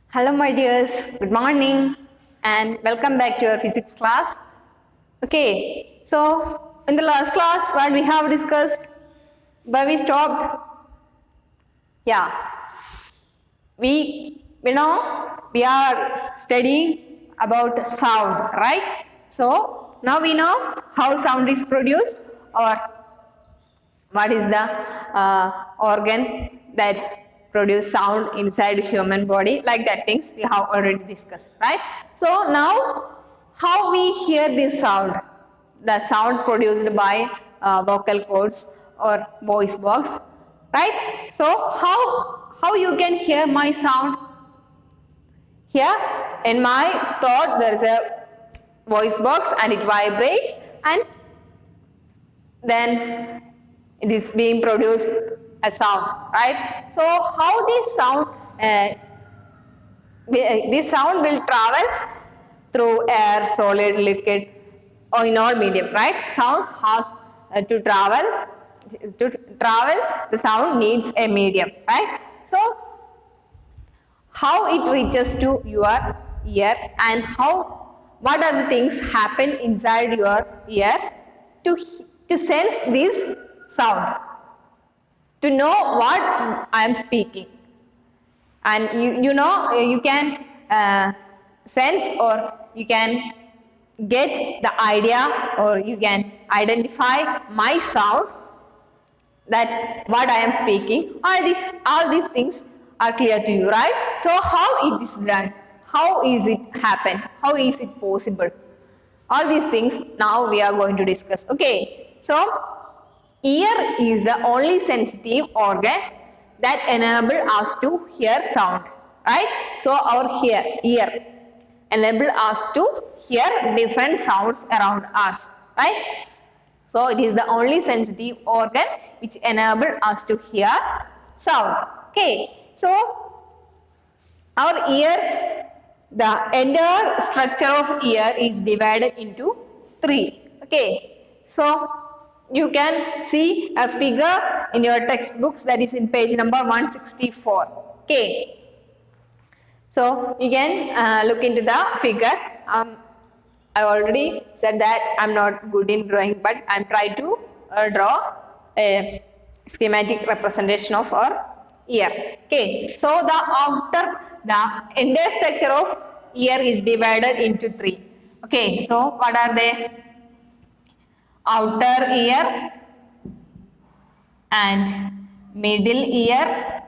Hello, my dears. Good morning and welcome back to our physics class. Okay, so in the last class, what we have discussed, where we stopped, yeah, we know we are studying about sound, right? So now we know how sound is produced or what is the organ that produce sound inside human body, like that things we have already discussed, right? So now how we hear this sound, the sound produced by vocal cords or voice box, right? So how you can hear my sound? Here in my throat there is a voice box and it vibrates, and then it is being produced a sound, right? So how this sound will travel through air, solid, liquid, or in all medium, right? Sound has to travel. To travel, the sound needs a medium, right? So how it reaches to your ear and what are the things happen inside your ear to to sense this sound, to know what I am speaking. And you know you can sense or you can get the idea or you can identify my sound, that what I am speaking. All these things are clear to you, right? So how it is done? How is it happen? How is it possible? All these things now we are going to discuss. Okay, so ear is the only sensitive organ that enable us to hear sound, right? So our ear enable us to hear different sounds around us, right? So it is the only sensitive organ which enable us to hear sound. Okay, so our ear, the entire structure of ear is divided into three. Okay, so you can see a figure in your textbooks, that is in page number 164. Okay, so you can look into the figure. I already said that I'm not good in drawing, but I'm trying to draw a schematic representation of our ear. Okay, so the entire structure of ear is divided into three. Okay, so what are they? Outer ear and middle ear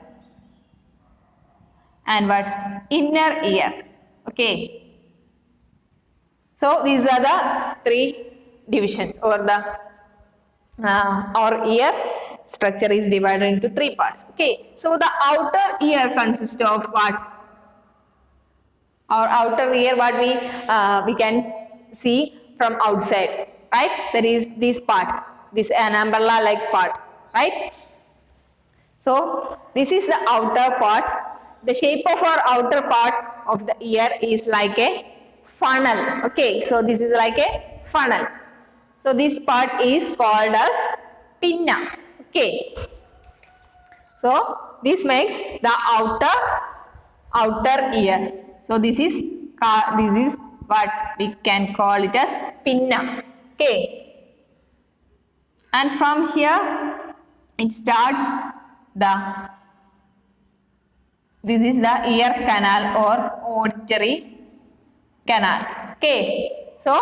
and what? Inner ear. Okay. So these are the three divisions, or our ear structure is divided into three parts. Okay, so the outer ear consists of what? Our outer ear, what we can see from outside, right? There is this part, this an umbrella like part, right? So this is the outer part. The shape of our outer part of the ear is like a funnel. Okay, so this is like a funnel. So this part is called as pinna. Okay, so this makes the outer ear. So this is what we can call it as pinna. Okay, and from here it starts this is the ear canal or auditory canal. Okay, so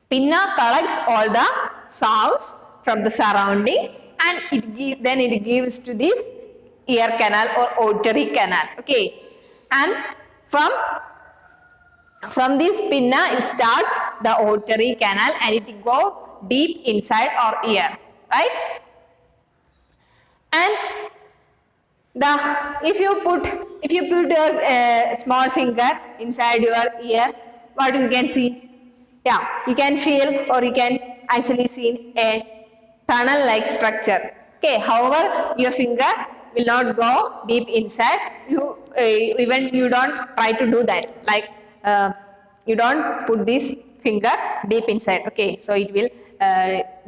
pinna collects all the sounds from the surrounding and then it gives to this ear canal or auditory canal. Okay, and from this pinna it starts the auditory canal and it goes deep inside our ear, right? And if you put your small finger inside your ear, what you can see? Yeah, you can feel or you can actually see a tunnel like structure. Okay, however your finger will not go deep inside. Even you don't try to do that, like you don't put this finger deep inside. Okay, so it will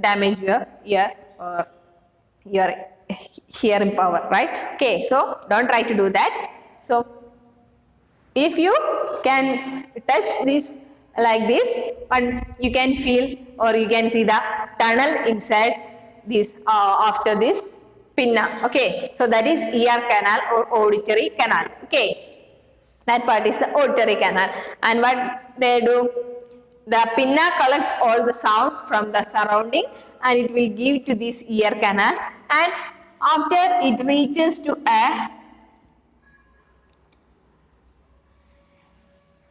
damage your ear or your hearing power, right? Okay, so don't try to do that. So if you can touch this like this, and you can feel or you can see the tunnel inside this after this pinna. Okay, so that is ear canal or auditory canal. Okay, that part is the auditory canal. And what they do, the pinna collects all the sound from the surrounding and it will give to this ear canal, and after it reaches to a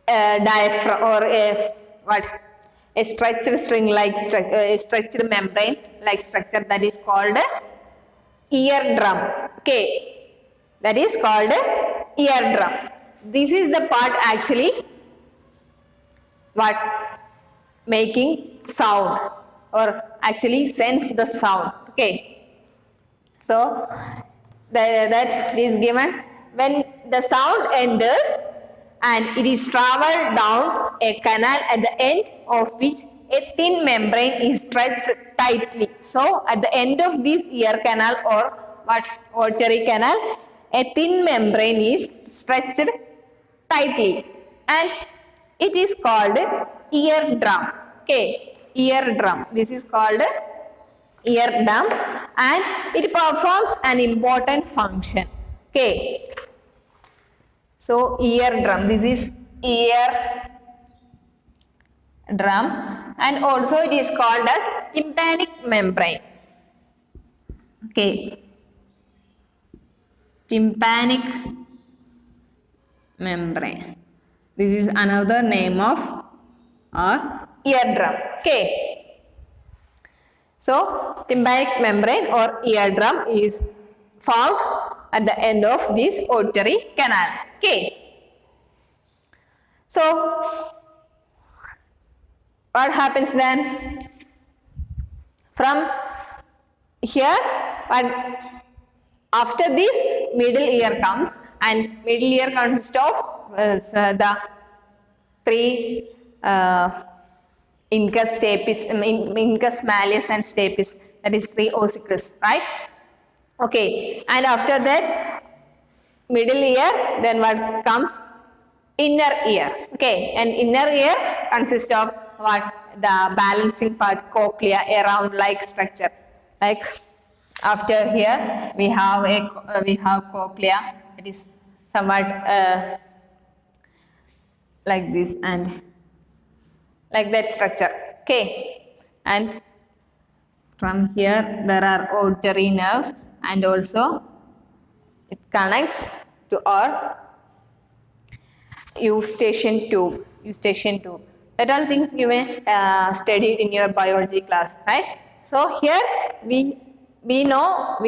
diaphragm or a structured string like structured membrane like structure, that is called eardrum. Okay, that is called eardrum. This is the part actually what making sound or actually sense the sound. Okay, so that is given when the sound enters and it is traveled down a canal at the end of which a thin membrane is stretched tightly. So at the end of this ear canal or auditory canal, a thin membrane is stretched tightly and it is called eardrum. Okay, eardrum. This is called eardrum and it performs an important function. Okay, so eardrum, this is ear drum, and also it is called as tympanic membrane. Okay, tympanic membrane. This is another name of our eardrum. Okay, so tympanic membrane or eardrum is found at the end of this auditory canal. Okay, so what happens then? From here, but after this middle ear comes, and middle ear consists of the three incus stapes, incus malleus and stapes, that is three ossicles, right? Okay, and after that middle ear, then what comes? Inner ear. Okay, and inner ear consists of what? The balancing part, cochlea, a round like structure. Like after here we have cochlea. It is somewhat like this and like that structure. Okay, and from here there are auditory nerves, and also it connects to our eustachian tube. That all things you may studied in your biology class, right? So here we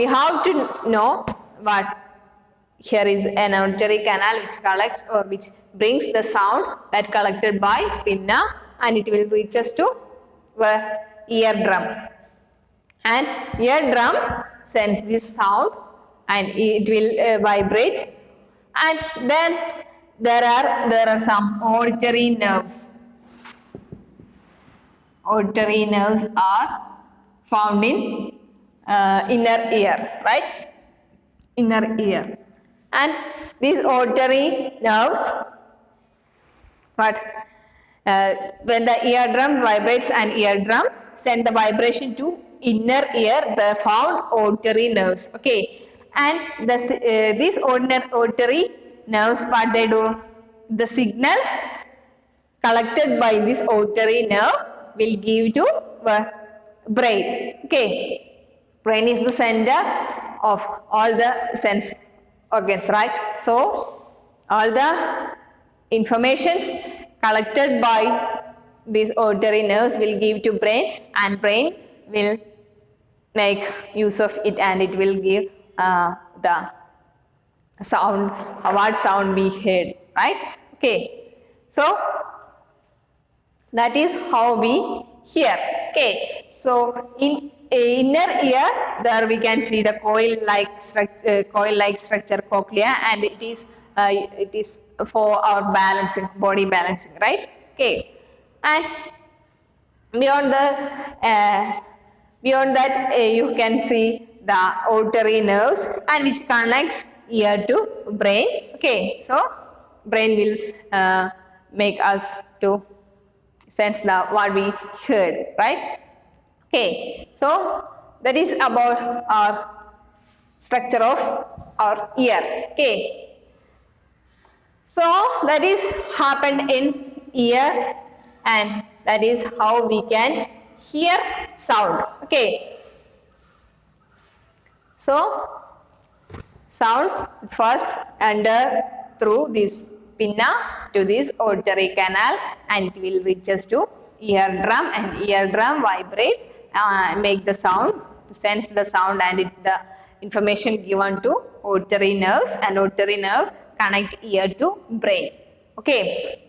have to know what here is an auditory canal which collects or which brings the sound that collected by pinna, and it will reach us to eardrum, and eardrum sends this sound and it will vibrate, and then there are some auditory nerves. Auditory nerves are found in inner ear, right? Inner ear, and these auditory nerves, when the eardrum vibrates, and eardrum send the vibration to inner ear, the found auditory nerves. Okay, and these auditory nerves, what they do? The signals collected by this auditory nerve will give to brain. Okay, brain is the center of all the sense organs, right? So all the informations collected by these auditory nerves will give to brain, and brain will make use of it, and it will give the sound, what sound we heard, right? Okay, so that is how we hear. Okay, so in inner ear there we can see the coil-like structure cochlea, and it is for our balancing, body balancing, right? Okay, and beyond that you can see the auditory nerves, and which connects ear to brain. Okay, so brain will make us to sense the what we heard, right? Okay, so that is about our structure of our ear. Okay, so that is happened in ear, and that is how we can hear sound. Okay, so sound first enter through this pinna to this auditory canal, and it will reach us to eardrum, and eardrum vibrates, make the sound to sense the sound, and the information given to auditory nerves, and auditory nerve connect ear to brain. Okay,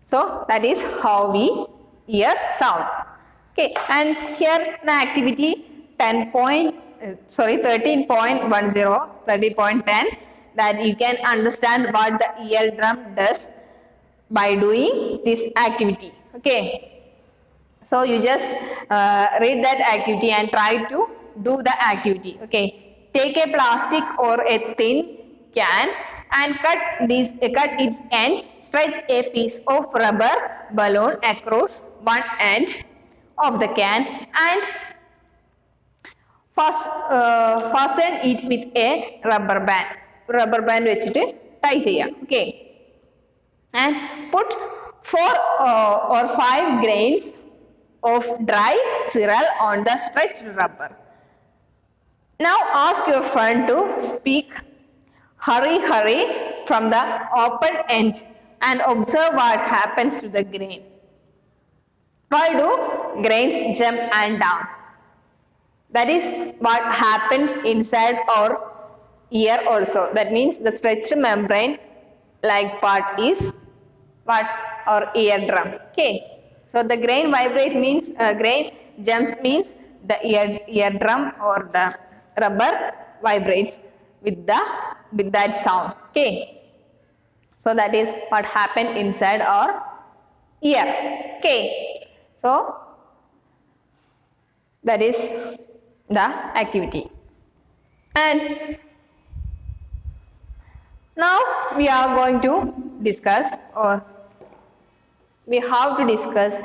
so that is how we hear sound. Okay, and here the activity 13.10 that you can understand what the eardrum does by doing this activity. Okay, so you just read that activity and try to do the activity. Okay, take a plastic or a thin can and cut its end. Stretch a piece of rubber balloon across one end of the can and fasten it with a rubber band. Rubber band വെച്ചിട്ട് tie ചെയ്യാം. Okay, and put 4 or 5 grains of dry cereal on the stretched rubber. Now ask your friend to speak hurry hurry from the open end and observe what happens to the grain. Why do grains jump and down? That is what happened inside our ear also. That means the stretched membrane like part is what? Our eardrum. Okay, so the grain vibrate means grain jumps means the eardrum or the rubber vibrates with that sound. Okay, so that is what happened inside our ear. Okay, so that is the activity. And now we are going to discuss, or we have to discuss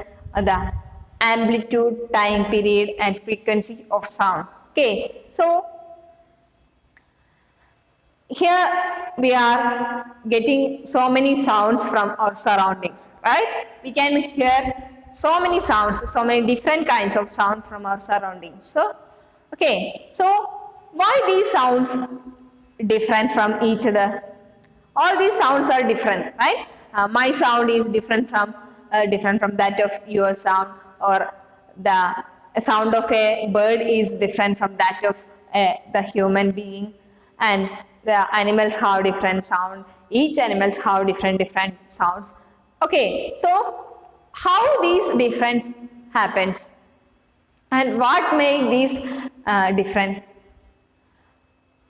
the amplitude, time period and frequency of sound. Okay, so here we are getting so many sounds from our surroundings, right? We can hear so many sounds, so many different kinds of sound from our surroundings. So okay, so why these sounds different from each other? All these sounds are different, right? My sound is different from that of your sound, or the sound of a bird is different from that of the human being, and the animals have different sound. Each animals have different sounds. Okay, so how these difference happens and what make these different?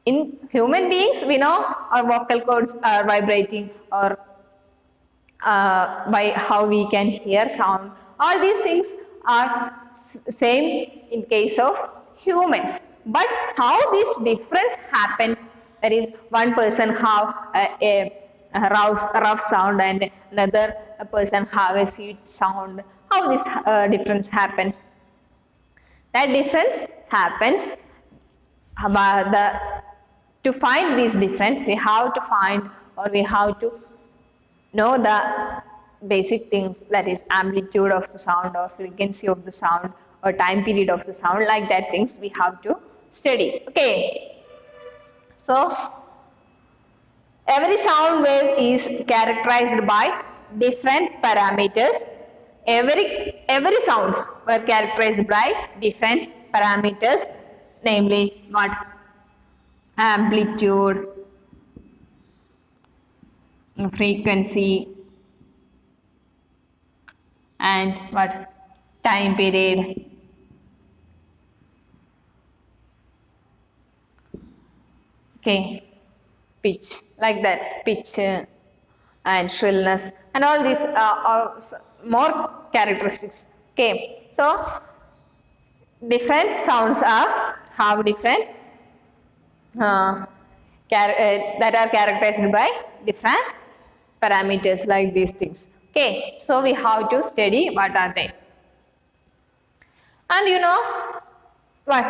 In human beings, we know our vocal cords are vibrating, or by how we can hear sound. All these things are same in case of humans. But how this difference happen? That is, one person have a rough sound and another person have a sweet sound. How this difference happens? That difference happens to find this difference, we have to find, or we have to know the basic things, that is amplitude of the sound, or frequency of the sound, or time period of the sound. Like that things we have to study. Okay, so every sound wave is characterized by different parameters. Every sounds were characterized by different parameters, namely what? Amplitude, frequency, and what? Time period. Okay, pitch, like that, pitch and shrillness, and all these are more characteristics. Okay, so different sounds have different that are characterized by different parameters like these things. Okay, so we have to study what are they. And you know what?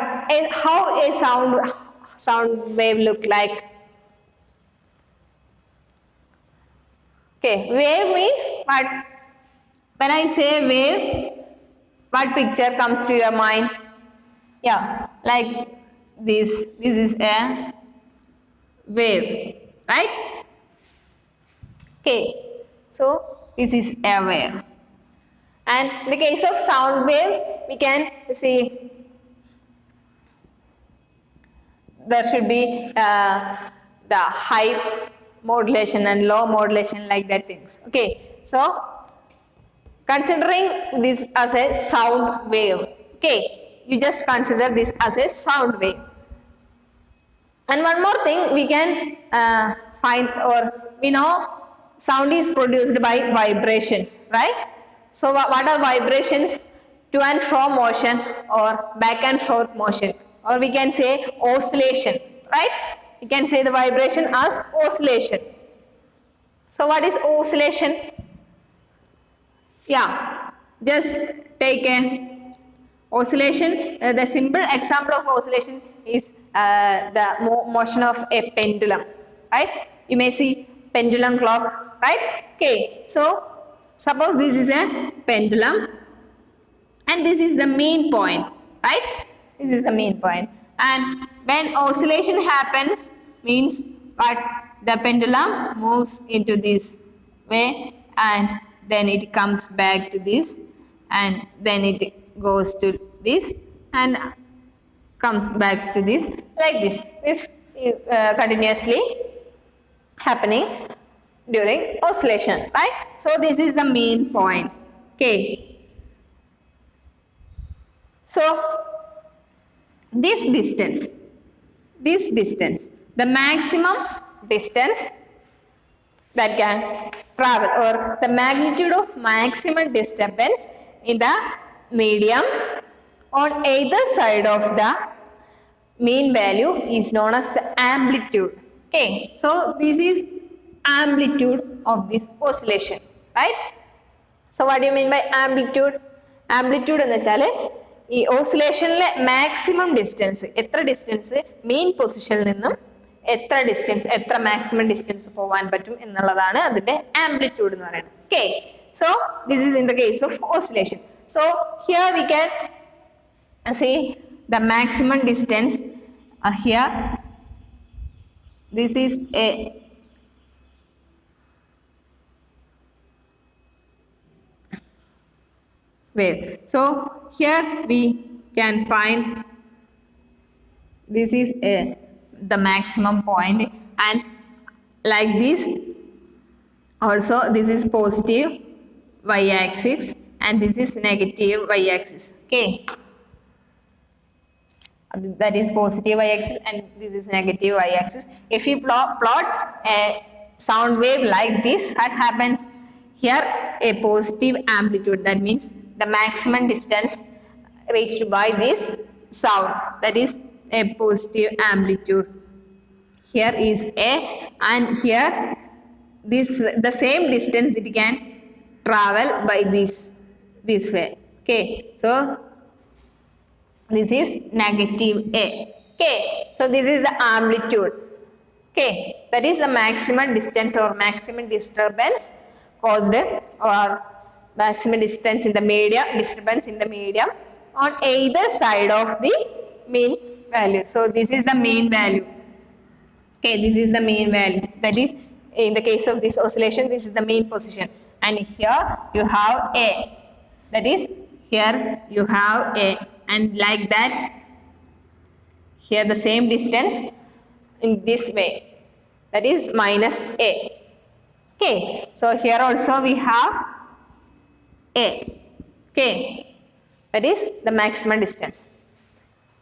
How a sound wave look like? Okay, wave means what? When I say wave, what picture comes to your mind? Yeah, like this. This is a wave, right? Okay, so this is a wave. And in the case of sound waves, we can see there should be the high modulation and low modulation like that things. Okay, so considering this as a sound wave, okay, you just consider this as a sound wave. And one more thing we can find, or we know sound is produced by vibrations, right? So what are vibrations? To and fro motion or back and forth motion, or we can say oscillation, right? We can say the vibration as oscillation. So what is oscillation? Yeah, just take a oscillation. The simple example of oscillation is the motion of a pendulum, right? You may see pendulum clock, right? Okay, so suppose this is a pendulum and this is the main point, right? This is the main point. And when oscillation happens, means what? The pendulum moves into this way and then it comes back to this and then it goes to this and comes back to this, like this. This is continuously happening during oscillation, right? So this is the main point. Okay. So this distance, the maximum distance that can travel, or the magnitude of maximum disturbance in the medium on either side of the mean value is known as the amplitude. Okay, so this is amplitude of this oscillation, right? So what do you mean by amplitude? Amplitude എന്ന് വെച്ചാൽ ഈ ഓസിലേഷനിലെ maximum distance, എത്ര distance main പൊസിഷനിൽ നിന്നും എത്ര maximum distance പോവാൻ പറ്റും എന്നുള്ളതാണ് അതിന്റെ ആംപ്ലിറ്റ്യൂഡ് എന്ന് പറയുന്നത്. Okay, so this is in the case of oscillation. So here we can see the maximum distance here. This is a wave. So here we can find this is the maximum point, and like this also this is positive y-axis and this is negative y-axis. Okay, that is positive y-axis and this is negative y-axis. If you plot a sound wave like this, what happens here? A positive amplitude, that means the maximum distance reached by this sound, that is a positive amplitude. Here is a, and here this the same distance it can travel by this way. Okay, so this is negative a. Okay, so this is the amplitude. Okay, that is the maximum distance or maximum disturbance caused, or maximum distance in the medium, disturbance in the medium on either side of the mean value. So this is the mean value. Okay, this is the mean value. That is, in the case of this oscillation, this is the mean position. And here you have a. That is, here you have a. And like that, here the same distance in this way. That is minus a. Okay, so here also we have a. Okay, that is the maximum distance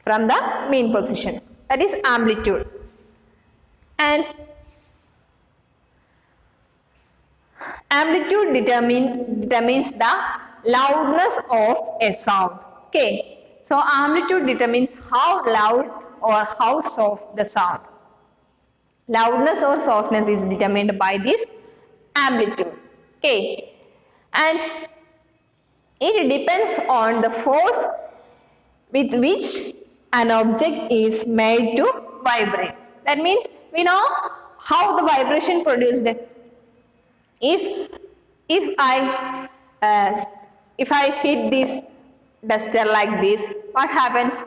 from the mean position. That is amplitude. And amplitude determines the loudness of a sound. Okay, so amplitude determines how loud or how soft the sound. Loudness or softness is determined by this amplitude. Okay, and it depends on the force with which an object is made to vibrate. That means we know how the vibration produced. If if I uh, if I hit this duster like this, what happens?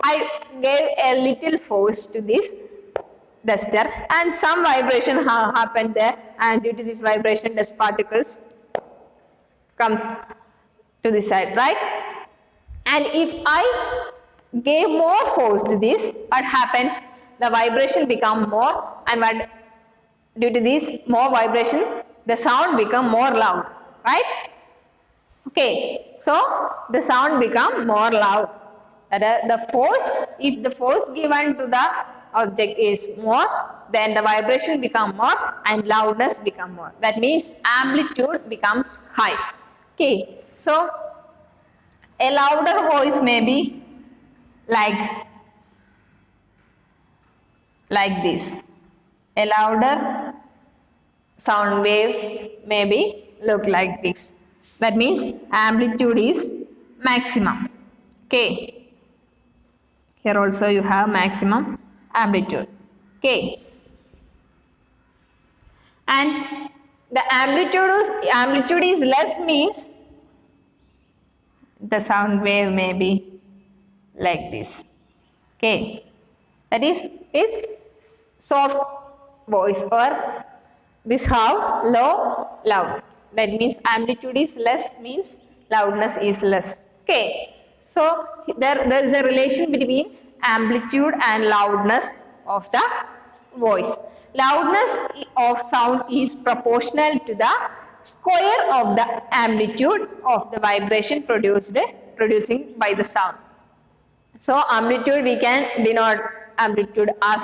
I gave a little force to this duster and some vibration happened there, and due to this vibration dust particles comes to this side, right? And if I gave more force to this, what happens? The vibration become more, and when due to this more vibration, the sound become more loud, right? Okay, so the sound become more loud. The force, if the force given to the object is more, then the vibration become more and loudness become more. That means amplitude becomes high. Okay, so a louder voice may be like this. A louder sound wave may be look like this. That means amplitude is maximum. Okay. Here also you have maximum amplitude. Okay. And the amplitude is less means the sound wave may be like this. Okay. That is soft voice, or this how low loud. That means amplitude is less means loudness is less. Okay. So there is a relation between amplitude and loudness of the voice. Loudness of sound is proportional to the square of the amplitude of the vibration producing by the sound. So amplitude, we can denote amplitude as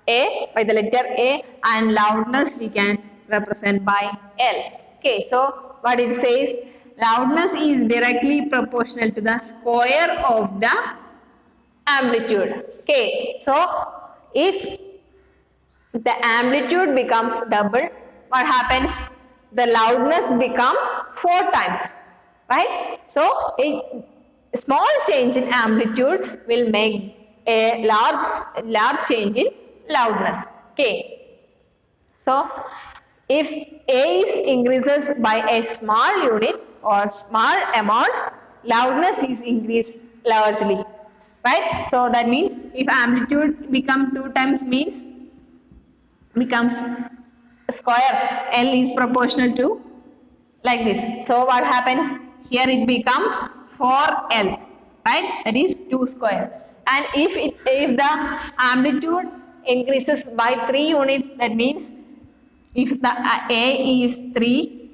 A by the letter A, and loudness we can represent by L. Okay, so what it says, loudness is directly proportional to the square of the amplitude. Okay, so if the amplitude becomes double, what happens? The loudness become 4 times, right? So a small change in amplitude will make a large change in loudness. Okay, so if A is increases by a small unit or small amount, loudness is increased largely, right? So that means if amplitude become 2 times means becomes square, L is proportional to like this. So what happens? Here it becomes 4L, right? That is 2 square. And if the amplitude increases by 3 units, that means if the A is 3,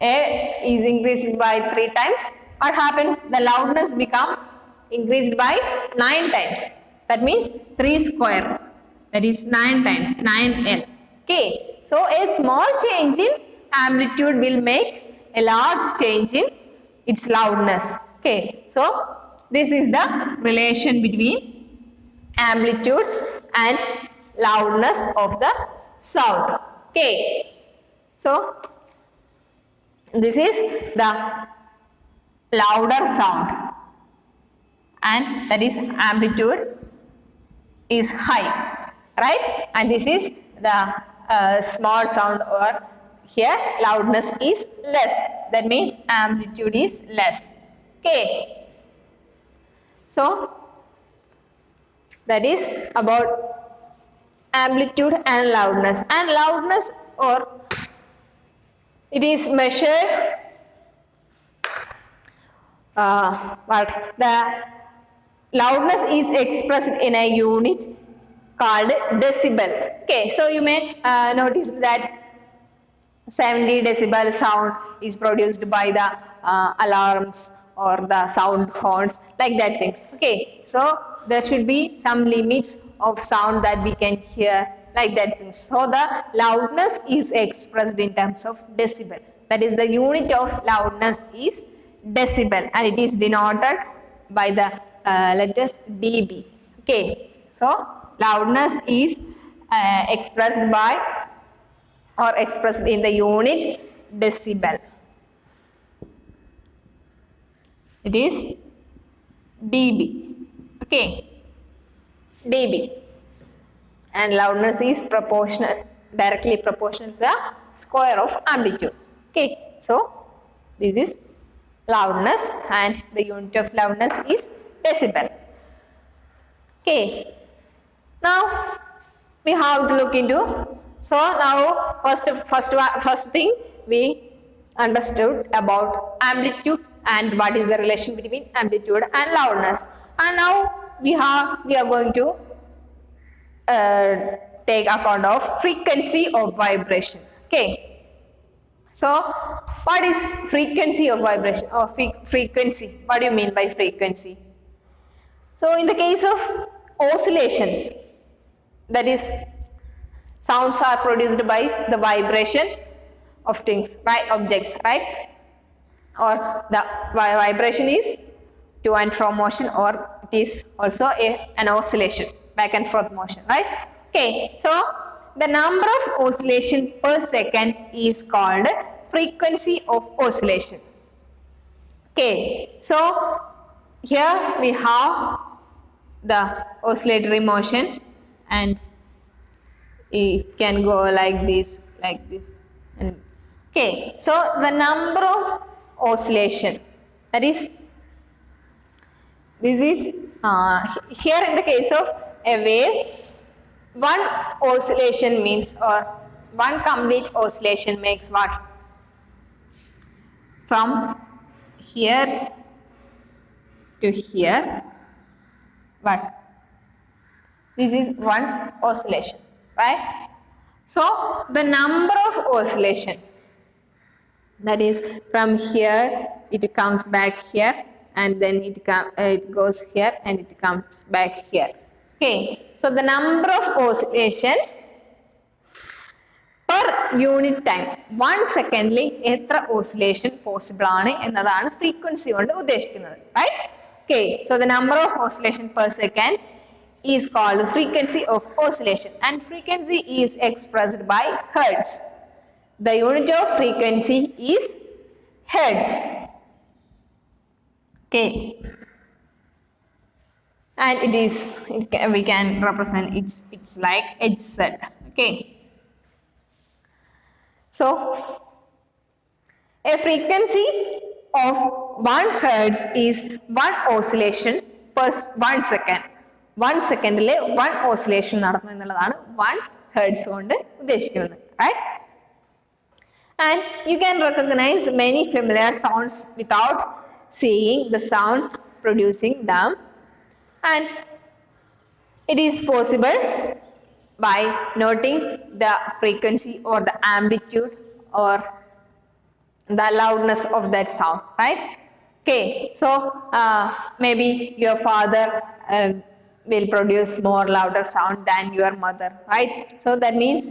A is increased by 3 times, what happens? The loudness become increased by 9 times. That means 3 square. That is 9 times, 9L. Okay. So a small change in amplitude will make a large change in its loudness. Okay. So this is the relation between amplitude and loudness of the sound. Okay. So this is the louder sound, and that is amplitude is high, right? And this is the small sound, or here loudness is less. That means amplitude is less. Okay. So that is about amplitude and loudness. And loudness, or it is measured but the loudness is expressed in a unit called decibel. Okay, so you may notice that 70 decibel sound is produced by the alarms or the sound horns, like that things. Okay, so there should be some limits of sound that we can hear, like that things. So the loudness is expressed in terms of decibel. That is, the unit of loudness is decibel, and it is denoted by the letters dB. Okay, so loudness is expressed by or expressed in the unit decibel. It is dB. Okay, dB. And loudness is proportional, directly proportional to the square of amplitude. Okay, so this is loudness and the unit of loudness is decibel. Okay, now we have to look into, so now first thing we understood about amplitude and what is the relation between amplitude and loudness, and now we are going to take account of frequency of vibration. Okay, so what is frequency of vibration or frequency? What do you mean by frequency? So in the case of oscillations, that is, sounds are produced by the vibration of things, right, objects, right, or the vibration is to and from motion, or it is also an oscillation, back and forth motion, right? Okay, so the number of oscillation per second is called frequency of oscillation. Okay, so here we have the oscillatory motion, and it can go like this, and okay, so the number of oscillation, that is, this is here in the case of a wave, one oscillation means, or one complete oscillation makes what? From here to here, what? This is one oscillation, right? So the number of oscillations, that is, from here it comes back here, and then it goes here and it comes back here. Okay, so the number of oscillations per unit time, 1 secondly എത്ര oscillation possible ആണ് എന്നതാണ് frequency കൊണ്ട് ഉദ്ദേശിക്കുന്നത്, right? Okay, so the number of oscillation per second is called frequency of oscillation, and frequency is expressed by hertz. The unit of frequency is hertz. Okay, and we can represent it's like Hz. Okay, so a frequency of 1 hertz is 1 oscillation per 1 second. 1 secondile 1 oscillation നടന്നു എന്നുള്ളതാണ് 1 hertz കൊണ്ട് ഉദ്ദേശിക്കുന്നത്, right? And you can recognize many familiar sounds without seeing the sound producing them, and it is possible by noting the frequency or the amplitude or the loudness of that sound, right? Okay, so maybe your father will produce more louder sound than your mother, right? So that means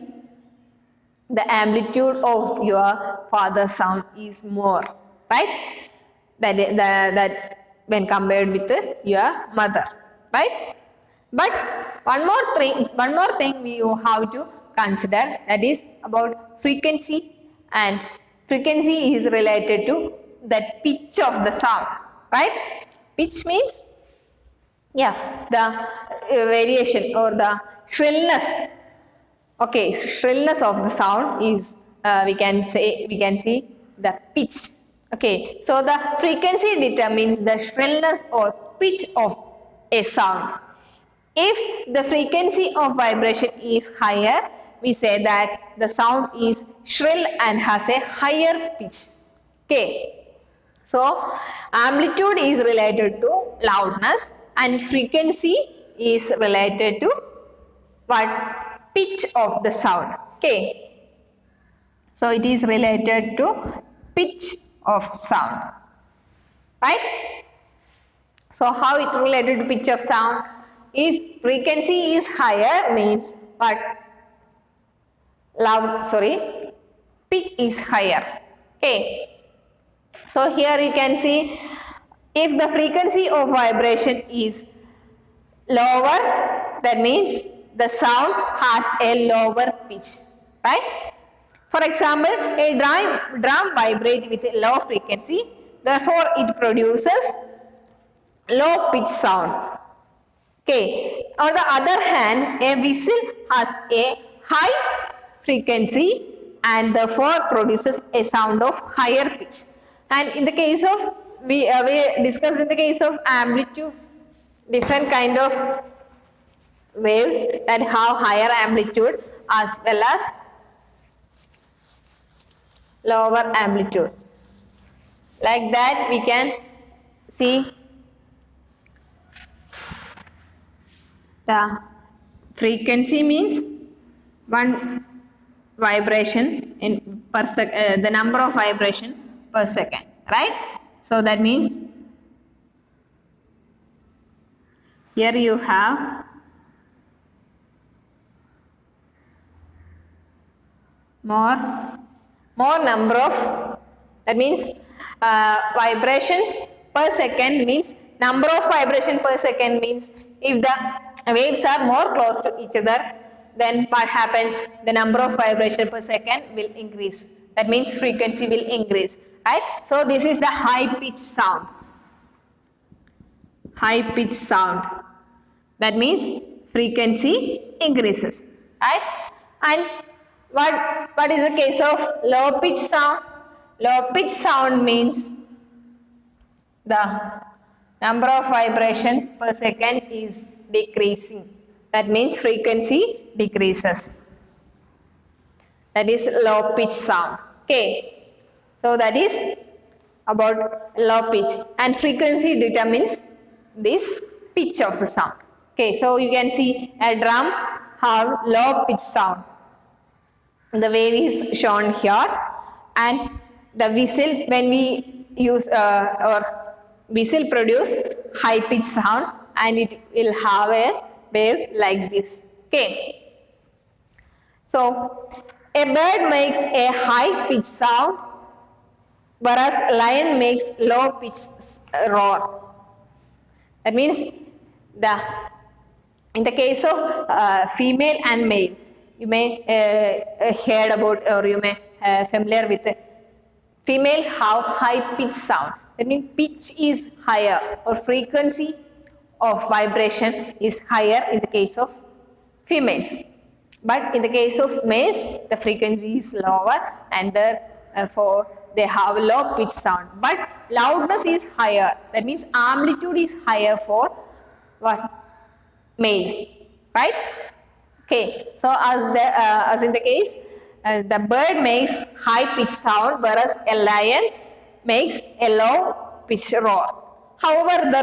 the amplitude of your father's sound is more, right? That when compared with your mother, right? But one more thing you have to consider, that is about frequency, and frequency is related to that pitch of the sound, right? Pitch means, yeah, the variation or the shrillness. Okay, shrillness of the sound is we can see the pitch. Okay, so the frequency determines the shrillness or pitch of a sound. If the frequency of vibration is higher, we say that the sound is shrill and has a higher pitch. Okay, so amplitude is related to loudness and frequency is related to what? Pitch of the sound. Okay, so it is related to pitch of sound, right? So how it related to pitch of sound? If frequency is higher means what? Pitch is higher. Okay, so here you can see, if the frequency of vibration is lower, that means the sound has a lower pitch, right? For example, a drum vibrates with a low frequency, therefore it produces low pitch sound. Okay. On the other hand, a whistle has a high frequency and therefore produces a sound of higher pitch. And in the case of we discussed in the case of amplitude, different kind of waves that have higher amplitude as well as lower amplitude. Like that, we can see the frequency means one vibration in per second, the number of vibration per second, right? So that means here you have more number of, that means vibrations per second means number of vibration per second means if the waves are more close to each other, then what happens? The number of vibration per second will increase. That means frequency will increase, right? So this is the high pitch sound. High pitch sound. That means frequency increases, right? And what is the case of low pitch sound? Low pitch sound means the number of vibrations per second is decreasing. That means frequency decreases. That is low pitch sound. Okay. So that is about low pitch, and frequency determines this pitch of the sound. Okay. So you can see a drum have low pitch sound. The wave is shown here, and the whistle, when we use or whistle produce high pitch sound, and it will have a wave like this. Okay. So a bird makes a high pitch sound, whereas lion makes low pitch roar. That means in the case of female and male, you may heard about, or you may familiar with female have high pitch sound. That means pitch is higher, or frequency of vibration is higher in the case of females. But in the case of males, the frequency is lower, and therefore they have low pitch sound. But loudness is higher. That means amplitude is higher for what? Males, right? Okay. So as in the case, the bird makes high pitch sound, whereas a lion makes a low pitch roar. However, the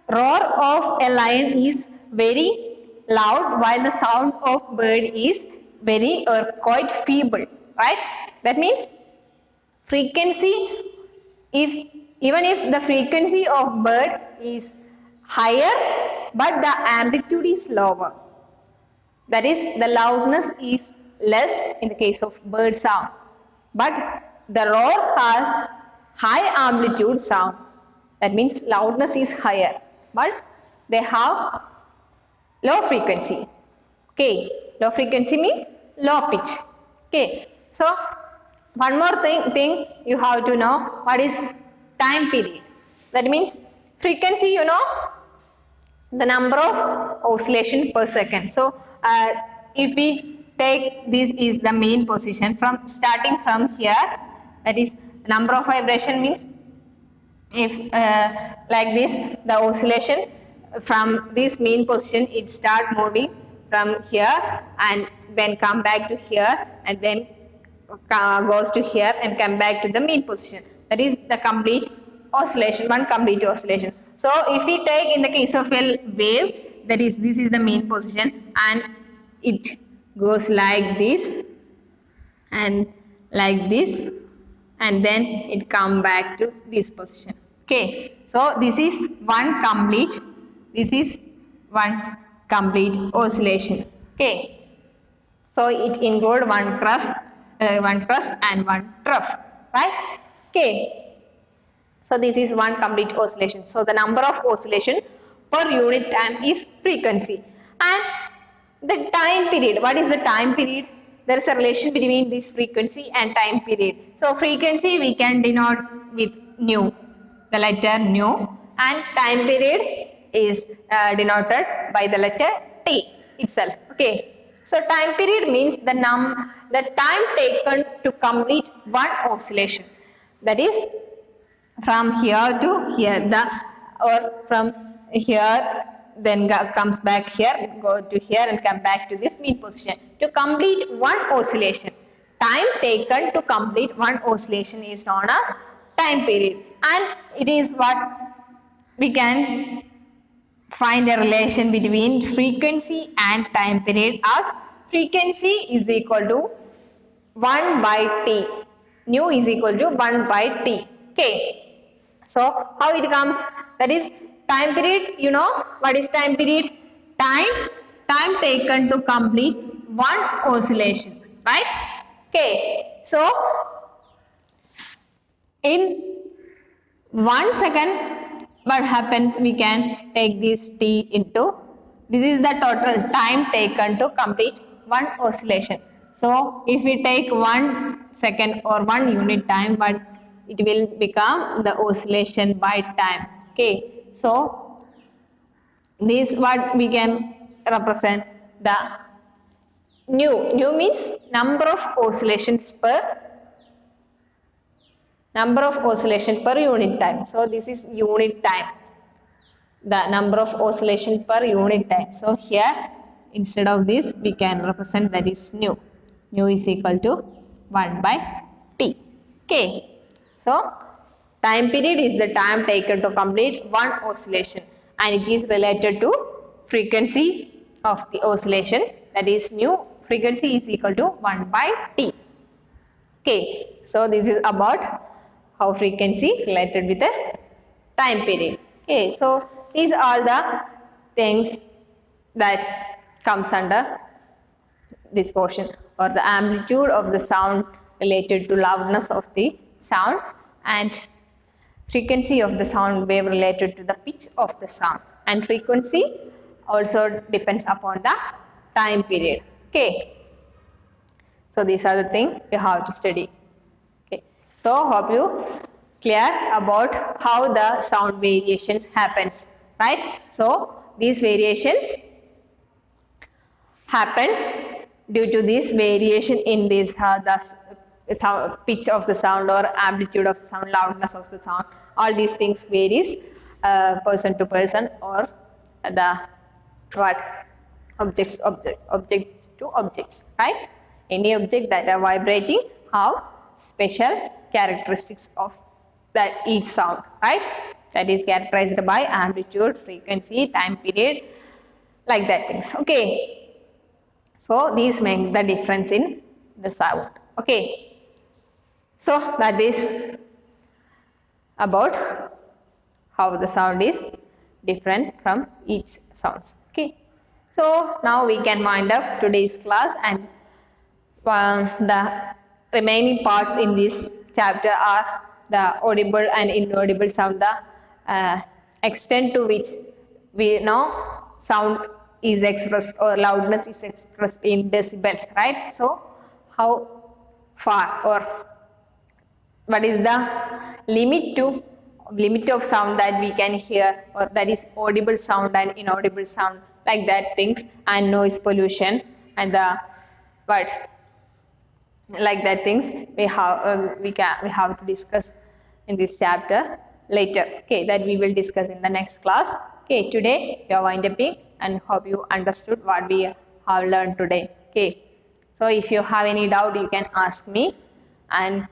roar of a lion is very loud, while the sound of bird is very or quite feeble, right? That means frequency, even if the frequency of bird is higher, but the amplitude is lower. That is, the loudness is less in the case of bird sound. But the roar has high amplitude sound. That means loudness is higher, but they have low frequency. Okay, low frequency means low pitch. Okay, so one more thing you have to know, what is time period. That means frequency, you know, the number of oscillation per second. So if we take this is the main position, from starting from here, that is number of vibration means if like this, the oscillation from this main position, it start moving from here and then come back to here and then goes to here and come back to the main position. That is the complete oscillation, one complete oscillation. So if we take in the case of a wave, that is, this is the main position and it goes like this and like this, and then it come back to this position. Okay, so this is one complete oscillation. Okay, so it include one crest and one trough, right? Okay, so this is one complete oscillation. So the number of oscillation per unit time is frequency. And the time period, what is the time period? There is a relation between this frequency and time period. So frequency we can denote with nu, the letter nu, and time period is denoted by the letter t itself. Okay. So time period means the time taken to complete one oscillation. That is from here to here, or from here then comes back here, go to here and come back to this mean position to complete one oscillation. Time taken to complete one oscillation is known as time period, and it is what we can find a relation between frequency and time period as frequency is equal to 1 by t. Nu is equal to 1 by t. Okay. So how it comes? That is time period. You know what is time period? Time taken to complete one oscillation, right? Okay. So in 1 second, what happens? We can take this t into, this is the total time taken to complete one oscillation. So if we take 1 second or 1 unit time, but it will become the oscillation by time. Okay. So this what we can represent the nu. Nu means number of oscillations per unit time. So this is unit time, the number of oscillations per unit time. So here instead of this we can represent that is nu. Nu is equal to 1 by t. Okay. So time period is the time taken to complete one oscillation, and it is related to frequency of the oscillation, that is nu. Frequency is equal to 1 by t. Okay. So this is about how frequency related with the time period. Okay, so these are all the things that comes under this portion, or the amplitude of the sound related to loudness of the sound, and frequency of the sound wave related to the pitch of the sound, and frequency also depends upon the time period. Okay, so these are the things you have to study. So hope you clear about how the sound variations happens, right? So these variations happen due to this variation in this the pitch of the sound or amplitude of the sound, loudness of the sound. All these things varies person to person, or the object to objects, right? Any object that are vibrating have special characteristics of that each sound, right? That is characterized by amplitude, frequency, time period, like that things. Okay. So these make the difference in the sound. Okay. So that is about how the sound is different from each sounds. Okay. So now we can wind up today's class, and the remaining parts in this chapter are the audible and inaudible sound, the extent to which we know sound is expressed or loudness is expressed in decibels, right? So how far, or what is the limit of sound that we can hear, or that is audible sound and inaudible sound, like that things, and noise pollution, and the like that things we have to discuss in this chapter later. Okay, that we will discuss in the next class. Okay, today we are winding up, and hope you understood what we have learned today. Okay, so if you have any doubt, you can ask me, and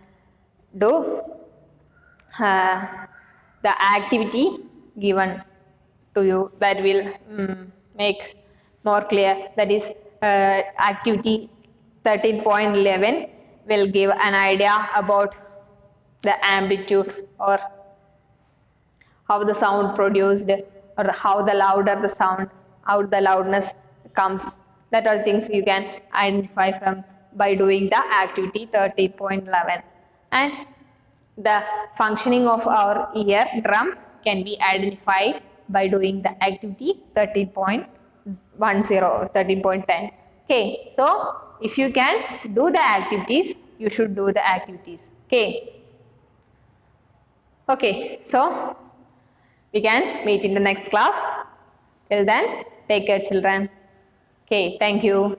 do the activity given to you that will make more clear. That is activity 13.11 will give an idea about the amplitude, or how the sound produced, or how the louder the sound, how the loudness comes. That all things you can identify from by doing the activity 13.11. And the functioning of our ear drum can be identified by doing the activity 13.10 or 13.10. Okay, so if you can do the activities, you should do the activities. Okay. Okay, so we can meet in the next class. Till then, take care, children. Okay, thank you.